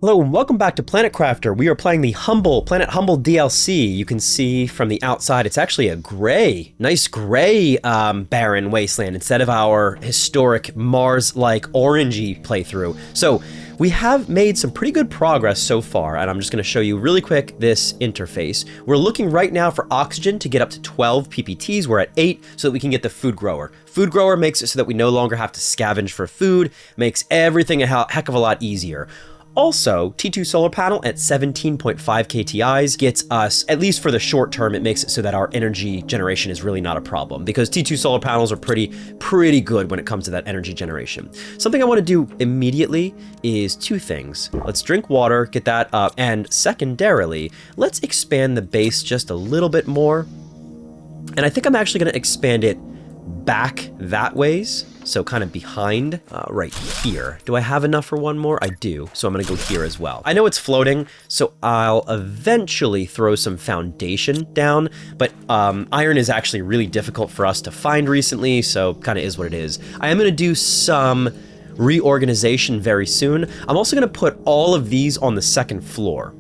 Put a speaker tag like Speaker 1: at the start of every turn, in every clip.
Speaker 1: Hello and welcome back to Planet Crafter. We are playing the Planet Humble DLC. You can see from the outside, it's actually a nice gray barren wasteland instead of our historic Mars-like orangey playthrough. So we have made some pretty good progress so far, and I'm just going to show you really quick this interface. We're looking right now for oxygen to get up to 12 ppts. We're at 8 so that we can get the food grower. Food grower makes it so that we no longer have to scavenge for food, makes everything a heck of a lot easier. Also, T2 solar panel at 17.5 KTIs gets us, at least for the short term, it makes it so that our energy generation is really not a problem, because T2 solar panels are pretty good when it comes to that energy generation. Something I want to do immediately is two things. Let's drink water, get that up, and secondarily, let's expand the base just a little bit more. And I think I'm actually going to expand it back that ways, so kind of behind right here. Do I have enough for one more? I do, so I'm gonna go here as well. I know it's floating, so I'll eventually throw some foundation down, but iron is actually really difficult for us to find recently, so kind of is what it is. I am gonna do some reorganization very soon. I'm also gonna put all of these on the second floor.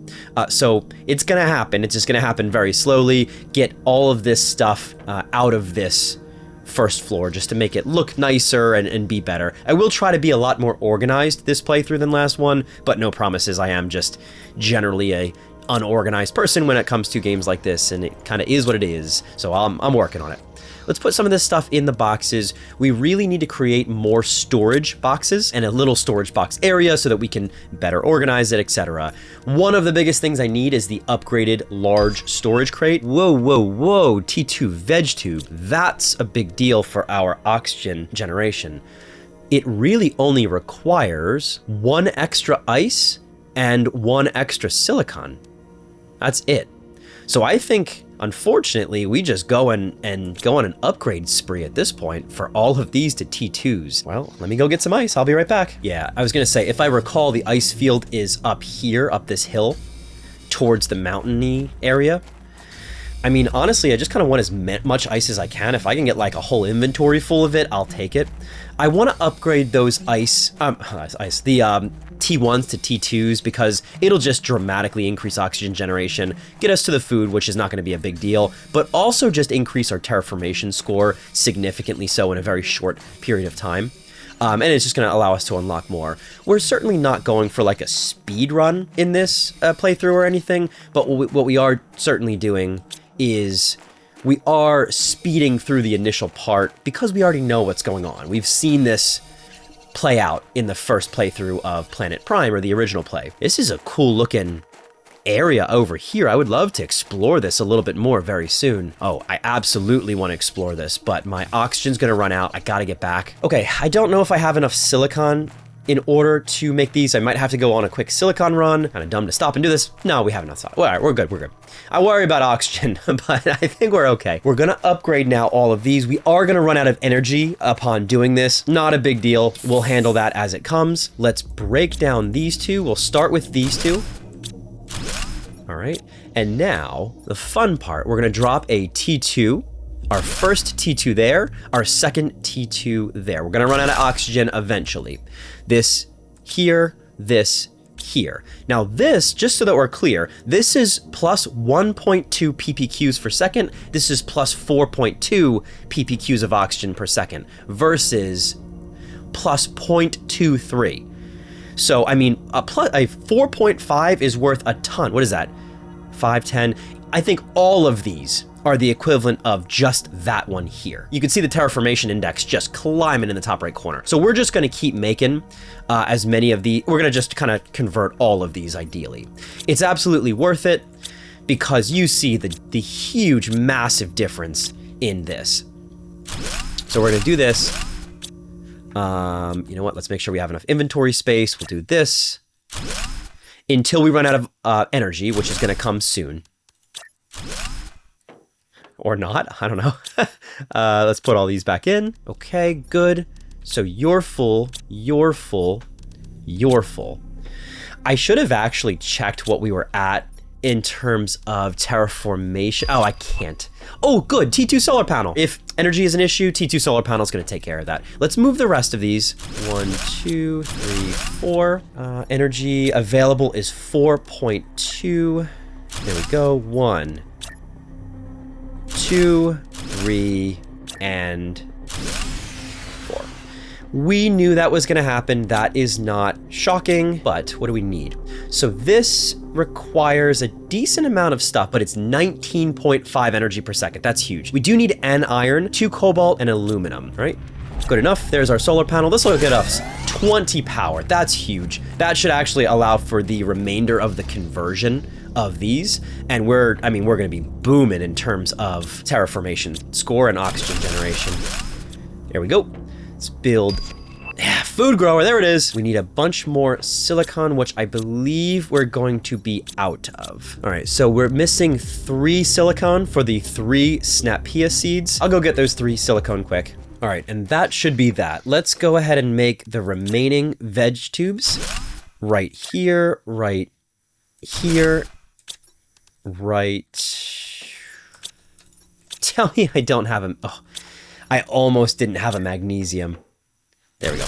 Speaker 1: So it's gonna happen, it's just gonna happen very slowly, get all of this stuff out of this first floor just to make it look nicer and be better. I will try to be a lot more organized this playthrough than last one, but no promises. I am just generally a unorganized person when it comes to games like this, and it kind of is what it is, so I'm working on it. Let's put some of this stuff in the boxes. We really need to create more storage boxes and a little storage box area so that we can better organize it, etc. One of the biggest things I need is the upgraded large storage crate. Whoa, T2 veg tube. That's a big deal for our oxygen generation. It really only requires 1 extra ice and 1 extra silicon. That's it. So I think, unfortunately, we just go and go on an upgrade spree at this point for all of these to T2s. Well, let me go get some ice. I'll be right back. Yeah, I was gonna say, if I recall, the ice field is up here, up this hill, towards the mountainy area. I mean, honestly, I just kind of want as much ice as I can. If I can get like a whole inventory full of it, I'll take it. I want to upgrade those the T1s to T2s because it'll just dramatically increase oxygen generation, get us to the food, which is not going to be a big deal, but also just increase our terraformation score significantly so in a very short period of time. And it's just going to allow us to unlock more. We're certainly not going for like a speed run in this playthrough or anything, but what we are certainly doing is we are speeding through the initial part because we already know what's going on. We've seen this play out in the first playthrough of Planet Prime, or the original play. This is a cool looking area over here. I would love to explore this a little bit more very soon. Oh, I absolutely want to explore this, but my oxygen's gonna run out. I gotta get back. Okay, I don't know if I have enough silicon in order to make these. I might have to go on a quick silicon run. Kind of dumb to stop and do this. No, we have enough. Well, all right, we're good. I worry about oxygen, but I think we're okay. We're gonna upgrade now all of these. We are gonna run out of energy upon doing this. Not a big deal. We'll handle that as it comes. Let's break down these two. We'll start with these two. All right, and now the fun part, we're gonna drop a T2, our first T2 there, our second T2 there. We're gonna run out of oxygen eventually. This here, this here. Now this, just so that we're clear, this is plus 1.2 ppqs per second. This is plus 4.2 ppqs of oxygen per second versus plus 0.23. So, I mean, a 4.5 is worth a ton. What is that? 5, 10. I think all of these are the equivalent of just that one here. You can see the terraformation index just climbing in the top right corner. So we're just gonna keep making as many of the, we're gonna just kind of convert all of these ideally. It's absolutely worth it because you see the huge, massive difference in this. So we're gonna do this. You know what, let's make sure we have enough inventory space. We'll do this until we run out of energy, which is gonna come soon. Or not, I don't know. Let's put all these back in. Okay, good. So you're full, you're full, you're full. I should have actually checked what we were at in terms of terraformation. Oh, I can't. Oh, good. T2 solar panel. If energy is an issue, T2 solar panel is going to take care of that. Let's move the rest of these. 1, 2, 3, 4. Energy available is 4.2. There we go. 1, 2, 3, and 4. We knew that was going to happen. That is not shocking, but what do we need? So this requires a decent amount of stuff, but it's 19.5 energy per second. That's huge. We do need an iron, 2 cobalt, and aluminum, right? Good enough. There's our solar panel. This will get us 20 power. That's huge. That should actually allow for the remainder of the conversion of these. And we're going to be booming in terms of terraformation score and oxygen generation. There we go. Let's build food grower. There it is. We need a bunch more silicon, which I believe we're going to be out of. All right, so we're missing 3 silicon for the 3 snapia seeds. I'll go get those 3 silicon quick. All right, and that should be that. Let's go ahead and make the remaining veg tubes right here, right here, right. Tell me I don't have a, oh, I almost didn't have a magnesium. There we go.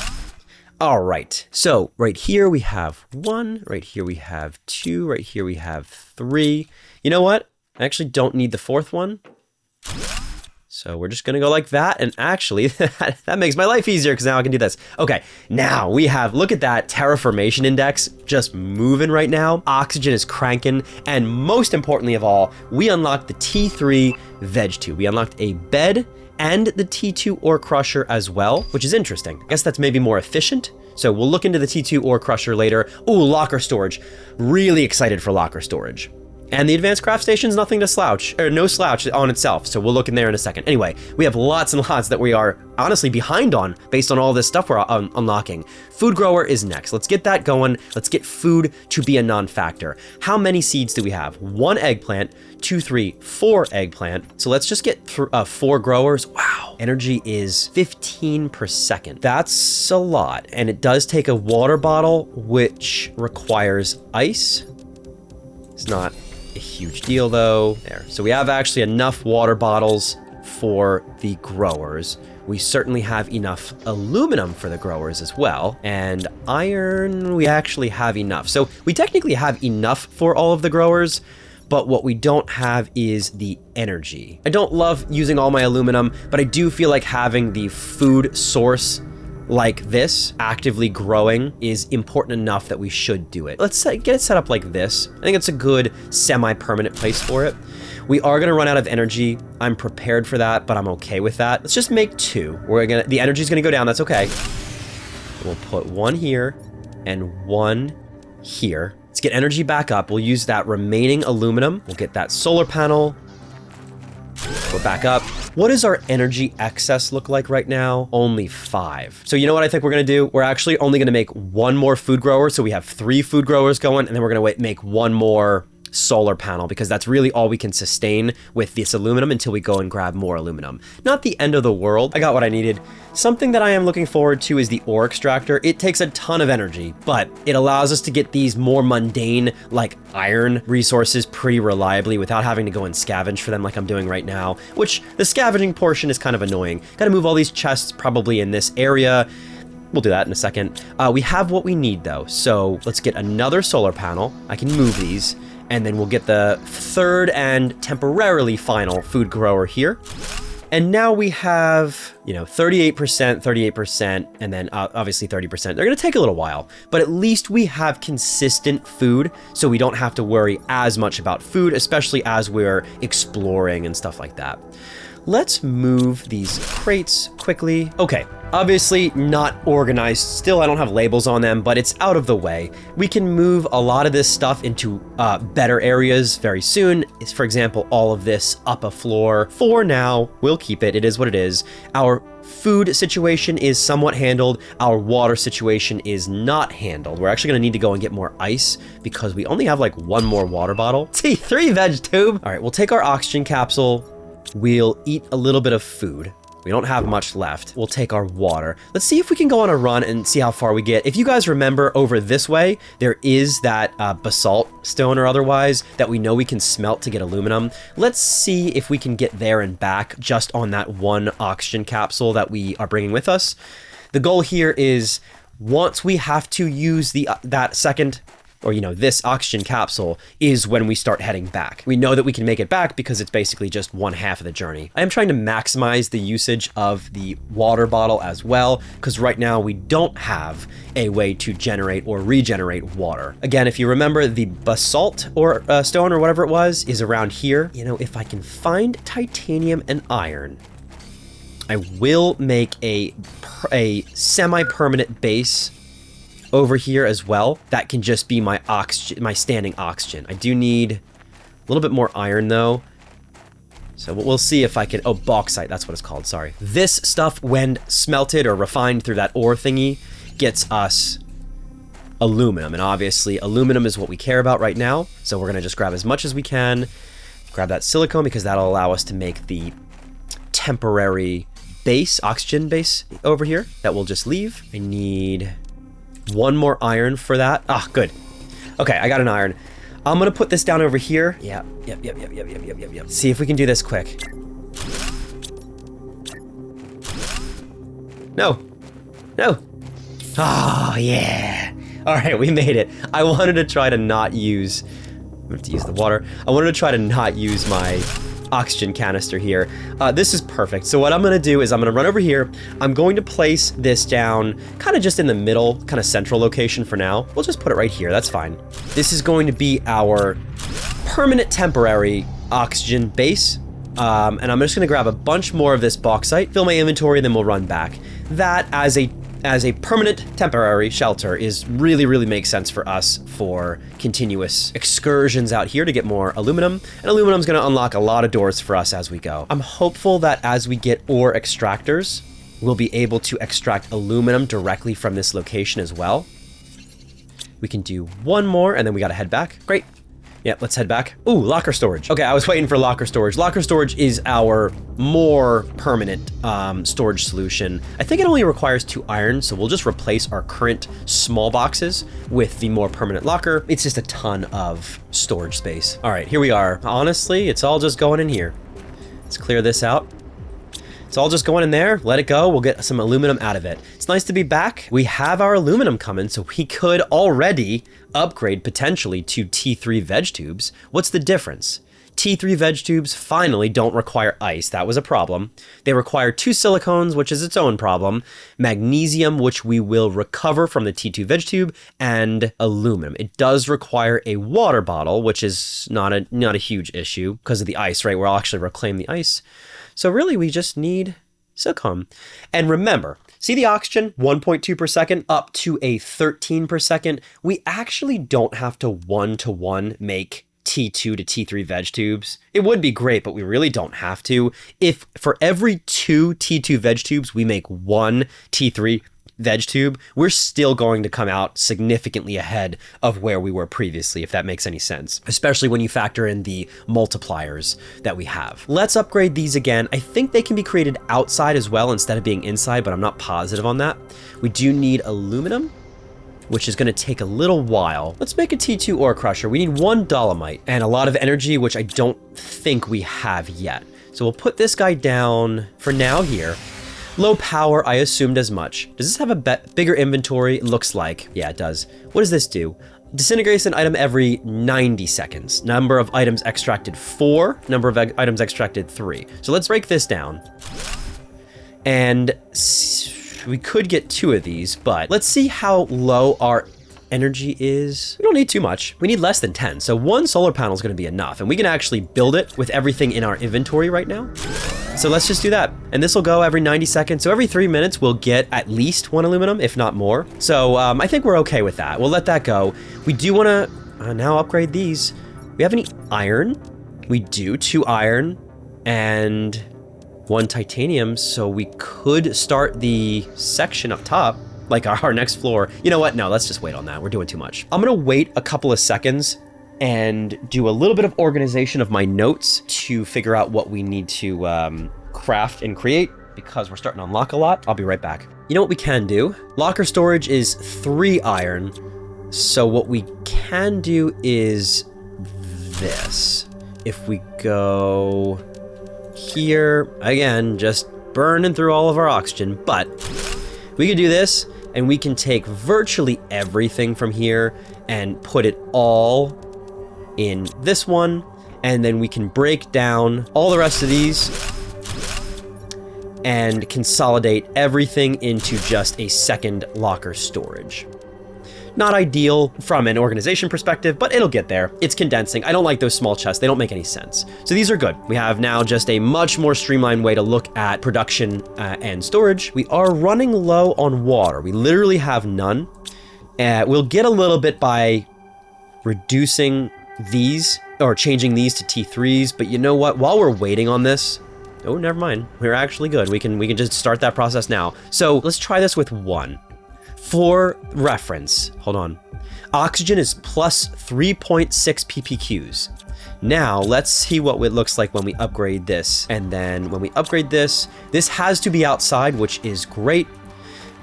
Speaker 1: All right, so right here we have 1, right here we have 2, right here we have 3. You know what? I actually don't need the 4th one. So we're just gonna go like that, and actually that makes my life easier because now I can do this. Okay, now we have, look at that terraformation index just moving right now. Oxygen is cranking, and most importantly of all, we unlocked the T3 veg tube. We unlocked a bed and the T2 ore crusher as well, which is interesting. I guess that's maybe more efficient. So we'll look into the T2 ore crusher later. Ooh, locker storage. Really excited for locker storage. And the advanced craft station's nothing to slouch, or no slouch on itself, so we'll look in there in a second. Anyway, we have lots and lots that we are honestly behind on based on all this stuff we're unlocking. Food grower is next. Let's get that going. Let's get food to be a non-factor. How many seeds do we have? 1 eggplant, 2, 3, 4 eggplant. So let's just get 4 growers. Wow, energy is 15 per second. That's a lot, and it does take a water bottle, which requires ice. It's not a huge deal though. There. So we have actually enough water bottles for the growers. We certainly have enough aluminum for the growers as well. And iron, we actually have enough. So we technically have enough for all of the growers, but what we don't have is the energy. I don't love using all my aluminum, but I do feel like having the food source like this actively growing is important enough that we should do it. Let's get it set up like this. I think it's a good semi-permanent place for it. We are gonna run out of energy. I'm prepared for that, but I'm okay with that. Let's just make 2. The energy's gonna go down, that's okay. We'll put 1 here and 1 here. Let's get energy back up. We'll use that remaining aluminum. We'll get that solar panel. We're back up. What does our energy excess look like right now? Only 5. So you know what I think we're gonna do? We're actually only gonna make 1 more food grower. So we have 3 food growers going, and then we're gonna make 1 more solar panel, because that's really all we can sustain with this aluminum until we go and grab more aluminum. Not the end of the world. I got what I needed. Something that I am looking forward to is the ore extractor. It takes a ton of energy, but it allows us to get these more mundane, like iron resources pretty reliably without having to go and scavenge for them like I'm doing right now, which the scavenging portion is kind of annoying. Gotta move all these chests probably in this area. We'll do that in a second. We have what we need though. So let's get another solar panel. I can move these. And then we'll get the 3rd and temporarily final food grower here. And now we have, 38%, 38%, and then obviously 30%. They're gonna take a little while, but at least we have consistent food, so we don't have to worry as much about food, especially as we're exploring and stuff like that. Let's move these crates quickly. Okay, obviously not organized. Still, I don't have labels on them, but it's out of the way. We can move a lot of this stuff into better areas very soon. For example, all of this up a floor. For now, we'll keep it. It is what it is. Our food situation is somewhat handled. Our water situation is not handled. We're actually gonna need to go and get more ice because we only have like 1 more water bottle. T3 veg tube. All right, we'll take our oxygen capsule. We'll eat a little bit of food. We don't have much left. We'll take our water. Let's see if we can go on a run and see how far we get. If you guys remember, over this way, there is that basalt stone or otherwise that we know we can smelt to get aluminum. Let's see if we can get there and back just on that one oxygen capsule that we are bringing with us. The goal here is once we have to use that second, or this oxygen capsule, is when we start heading back. We know that we can make it back because it's basically just one half of the journey. I am trying to maximize the usage of the water bottle as well, because right now we don't have a way to generate or regenerate water. Again, if you remember, the basalt or stone or whatever it was is around here. If I can find titanium and iron, I will make a semi-permanent base over here as well. That can just be my oxygen, my standing oxygen. I do need a little bit more iron though. So we'll see if I can, oh, bauxite, that's what it's called, sorry. This stuff, when smelted or refined through that ore thingy, gets us aluminum. And obviously aluminum is what we care about right now. So we're gonna just grab as much as we can, grab that silicone because that'll allow us to make the temporary base, oxygen base over here that we'll just leave. I need one more iron for that. Ah, good. Okay, I got an iron. I'm gonna put this down over here. Yeah, yep. See if we can do this quick. No. Oh, yeah. All right, we made it. I wanted to try to not use, I'm gonna have to use the water. I wanted to try to not use my oxygen canister here. This is perfect. So what I'm gonna do is I'm gonna run over here. I'm going to place this down kind of just in the middle, kind of central location for now. We'll just put it right here, that's fine. This is going to be our permanent temporary oxygen base. And I'm just gonna grab a bunch more of this bauxite, fill my inventory, and then we'll run back. That as a permanent temporary shelter is really makes sense for us for continuous excursions out here to get more aluminum. And aluminum's gonna unlock a lot of doors for us as we go. I'm hopeful that as we get ore extractors, we'll be able to extract aluminum directly from this location as well. We can do one more and then we gotta head back. Great. Yeah, let's head back. Ooh, locker storage. Okay, I was waiting for locker storage. Locker storage is our more permanent storage solution. I think it only requires 2 iron, so we'll just replace our current small boxes with the more permanent locker. It's just a ton of storage space. All right, here we are. Honestly, it's all just going in here. Let's clear this out. It's all just going in there, let it go, we'll get some aluminum out of it. It's nice to be back. We have our aluminum coming, so we could already upgrade potentially to T3 veg tubes. What's the difference? T3 veg tubes finally don't require ice. That was a problem. They require 2 silicones, which is its own problem, magnesium, which we will recover from the T2 veg tube, and aluminum. It does require a water bottle, which is not a huge issue because of the ice, right? We'll actually reclaim the ice. So really, we just need silicone. And remember, see the oxygen, 1.2 per second up to a 13 per second? We actually don't have to one-to-one make T2 to T3 veg tubes. It would be great, but we really don't have to. If for every 2 T2 veg tubes, we make 1 T3 veg tube, we're still going to come out significantly ahead of where we were previously, if that makes any sense, especially when you factor in the multipliers that we have. Let's upgrade these again. I think they can be created outside as well instead of being inside, but I'm not positive on that. We do need aluminum, which is going to take a little while. Let's make a T2 ore crusher. We need 1 dolomite and a lot of energy, which I don't think we have yet. So we'll put this guy down for now here. Low power, I assumed as much. Does this have a bigger inventory? It looks like. Yeah, it does. What does this do? Disintegrates an item every 90 seconds. Number of items extracted 4, number of items extracted 3. So let's break this down. And we could get 2 of these, but let's see how low our energy is. We don't need too much. We need less than 10. So 1 solar panel is going to be enough, and we can actually build it with everything in our inventory right now. So let's just do that. And this will go every 90 seconds. So every 3 minutes, we'll get at least 1 aluminum, if not more. So I think we're okay with that. We'll let that go. We do want to now upgrade these. We have any iron? We do, 2 iron and 1 titanium. So we could start the section up top, like our next floor. You know what? No, let's just wait on that. We're doing too much. I'm gonna wait a couple of seconds and do a little bit of organization of my notes to figure out what we need to craft and create, because we're starting to unlock a lot. I'll be right back. You know what we can do? Locker storage is 3 iron. So what we can do is this. If we go here, again, just burning through all of our oxygen, but we can do this and we can take virtually everything from here and put it all in this one, and then we can break down all the rest of these and consolidate everything into just a second locker storage. Not ideal from an organization perspective, but it'll get there. It's condensing. I don't like those small chests. They don't make any sense. So these are good. We have now just a much more streamlined way to look at production and storage. We are running low on water. We literally have none. We'll get a little bit by reducing these or changing these to T3s. But you know what? While we're waiting on this, oh, never mind. We're actually good. We can just start that process now. So let's try this with 1. For reference, hold on. Oxygen is plus 3.6 ppqs. Now, let's see what it looks like when we upgrade this. And then when we upgrade this, this has to be outside, which is great.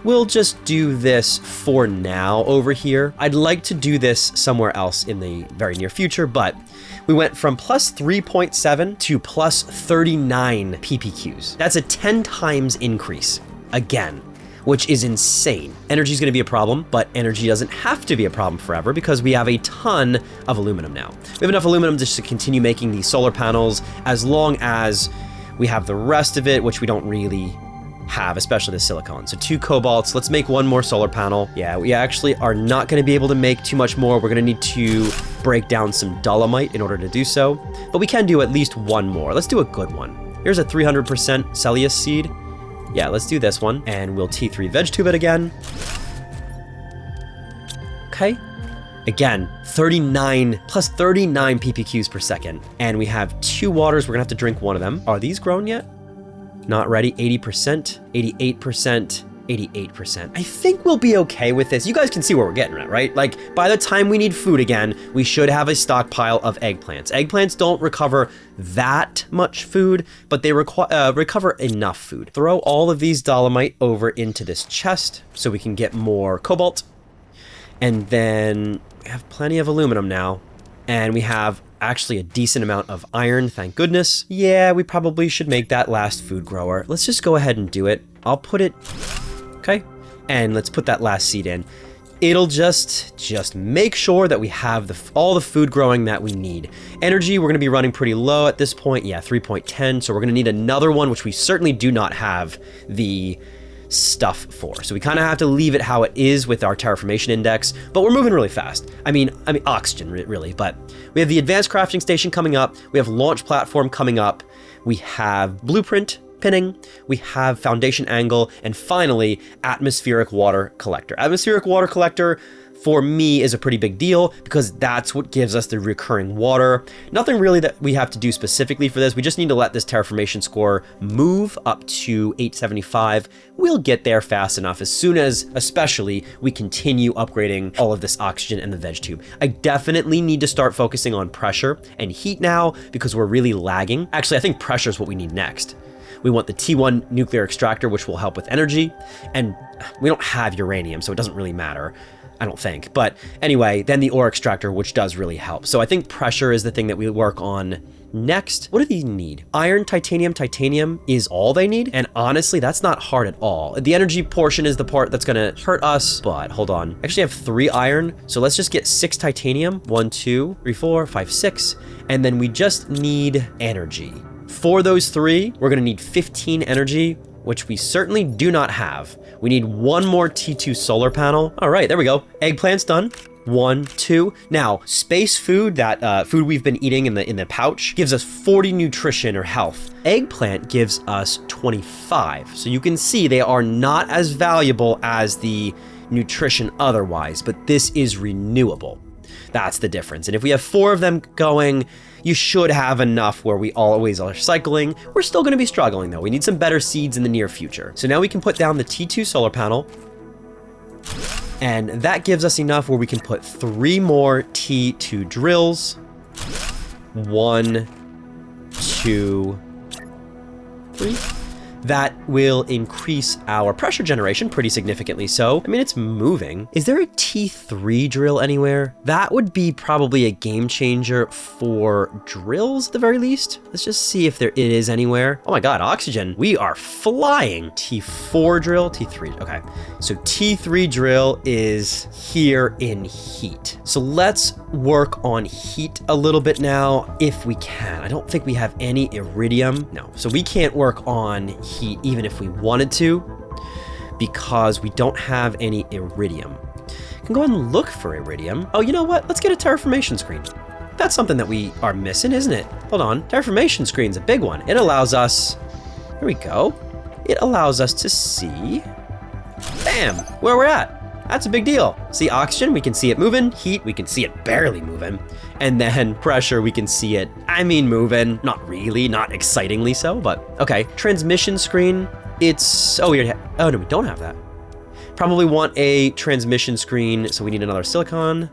Speaker 1: We'll just do this for now over here. I'd like to do this somewhere else in the very near future, but we went from plus 3.7 to plus 39 ppqs. That's a 10 times increase again, which is insane. Energy is going to be a problem, but energy doesn't have to be a problem forever because we have a ton of aluminum now. We have enough aluminum just to continue making these solar panels as long as we have the rest of it, which we don't really have, especially the silicon. So 2 cobalts, let's make 1 more solar panel. Yeah, we actually are not going to be able to make too much more. We're going to need to break down some dolomite in order to do so, but we can do at least 1 more. Let's do a good one. Here's a 300% Celius seed. Yeah, let's do this one, and we'll T3 veg tube it again. Okay. Again, 39 plus 39 ppqs per second. And we have 2 waters. We're gonna have to drink 1 of them. Are these grown yet? Not ready. 80%, 88%, 88%. I think we'll be okay with this. You guys can see where we're getting at, right? Like, by the time we need food again, we should have a stockpile of eggplants. Eggplants don't recover that much food, but they recover enough food. Throw all of these dolomite over into this chest so we can get more cobalt. And then we have plenty of aluminum now. And we have actually a decent amount of iron, thank goodness. Yeah, we probably should make that last food grower. Let's just go ahead and do it. I'll put it... Okay, and let's put that last seed in. It'll just make sure that we have all the food growing that we need. Energy, we're gonna be running pretty low at this point. Yeah, 3.10, so we're gonna need another one, which we certainly do not have the stuff for. So we kind of have to leave it how it is with our terraformation index, but we're moving really fast. I mean oxygen, really, but we have the advanced crafting station coming up. We have launch platform coming up. We have blueprint pinning, we have foundation angle, and finally, atmospheric water collector. Atmospheric water collector, for me, is a pretty big deal because that's what gives us the recurring water. Nothing really that we have to do specifically for this. We just need to let this terraformation score move up to 875. We'll get there fast enough as soon as, especially, we continue upgrading all of this oxygen and the veg tube. I definitely need to start focusing on pressure and heat now because we're really lagging. Actually, I think pressure is what we need next. We want the T1 nuclear extractor, which will help with energy, and we don't have uranium, so it doesn't really matter, I don't think. But anyway, then the ore extractor, which does really help. So I think pressure is the thing that we work on next. What do these need? Iron, titanium. Titanium is all they need, and honestly, that's not hard at all. The energy portion is the part that's gonna hurt us, but hold on. I actually have 3 iron, so let's just get 6 titanium. 1, 2, 3, 4, 5, 6, and then we just need energy. For those 3, we're gonna need 15 energy, which we certainly do not have. We need 1 more T2 solar panel. All right, there we go. Eggplant's done. 1, 2. Now, space food, that food we've been eating in the pouch, gives us 40 nutrition or health. Eggplant gives us 25. So you can see they are not as valuable as the nutrition otherwise, but this is renewable. That's the difference. And if we have 4 of them going, you should have enough where we always are cycling. We're still going to be struggling though. We need some better seeds in the near future. So now we can put down the T2 solar panel, and that gives us enough where we can put 3 more T2 drills. 1, 2, 3. that will increase our pressure generation pretty significantly. So, I mean, it's moving. Is there a T3 drill anywhere? That would be probably a game changer for drills at the very least. Let's just see if it is anywhere. Oh my God, oxygen. We are flying. T4 drill, T3. Okay, so T3 drill is here in heat. So let's work on heat a little bit now if we can. I don't think we have any iridium. No, so we can't work on heat even if we wanted to because we don't have any iridium. I can go ahead and look for iridium. Oh, you know what? Let's get a terraformation screen. That's something that we are missing, isn't it? Hold on. Terraformation screen's a big one. It allows us, there we go. It allows us to see, bam, where we're at. That's a big deal. See oxygen, we can see it moving. Heat, we can see it barely moving. And then pressure, we can see it, I mean, moving. Not really, not excitingly so, but okay. Transmission screen, it's, oh, oh no, we don't have that. Probably want a transmission screen, so we need another silicon.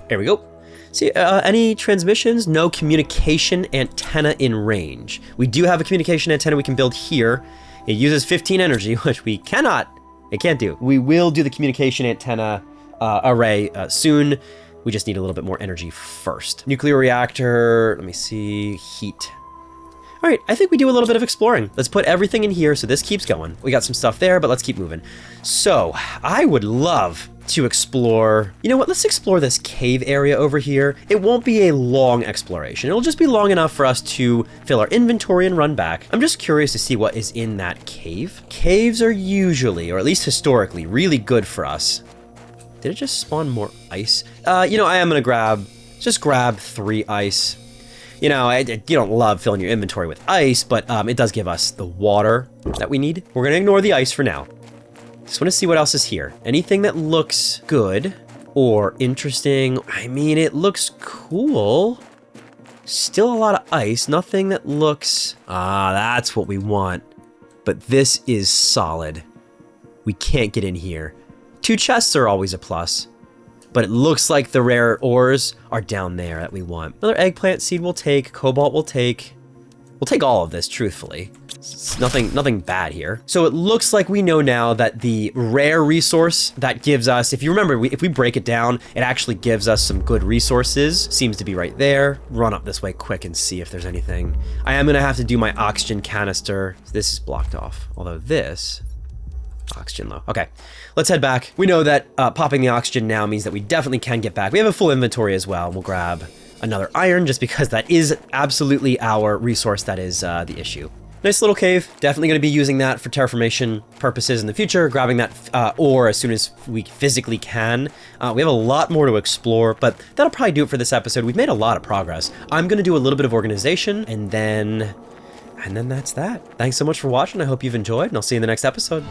Speaker 1: There we go. See, any transmissions? No communication antenna in range. We do have a communication antenna we can build here. It uses 15 energy, which we cannot. It can't do. We will do the communication antenna array soon. We just need a little bit more energy first. Nuclear reactor, let me see, heat. All right, I think we do a little bit of exploring. Let's put everything in here so this keeps going. We got some stuff there, but let's keep moving. So I would love to explore, you know what, let's explore this cave area over here. It won't be a long exploration. It'll just be long enough for us to fill our inventory and run back. I'm just curious to see what is in that cave. Caves are usually, or at least historically, really good for us. Did it just spawn more ice? You know, I am gonna just grab 3 ice. You know, you don't love filling your inventory with ice, but it does give us the water that we need. We're gonna ignore the ice for now. Just want to see what else is here. Anything that looks good or interesting. I mean, it looks cool. Still a lot of ice. Nothing that looks... Ah, that's what we want. But this is solid. We can't get in here. 2 chests are always a plus. But it looks like the rare ores are down there that we want. Another eggplant seed we'll take. Cobalt we'll take. We'll take all of this, truthfully. It's nothing bad here. So it looks like we know now that the rare resource that gives us, if you remember, if we break it down, it actually gives us some good resources. Seems to be right there. Run up this way quick and see if there's anything. I am gonna have to do my oxygen canister. This is blocked off, although this, oxygen low. Okay, let's head back. We know that popping the oxygen now means that we definitely can get back. We have a full inventory as well. We'll grab another iron just because that is absolutely our resource that is the issue. Nice little cave. Definitely going to be using that for terraformation purposes in the future, grabbing that ore as soon as we physically can. We have a lot more to explore, but that'll probably do it for this episode. We've made a lot of progress. I'm going to do a little bit of organization, and then that's that. Thanks so much for watching. I hope you've enjoyed, and I'll see you in the next episode.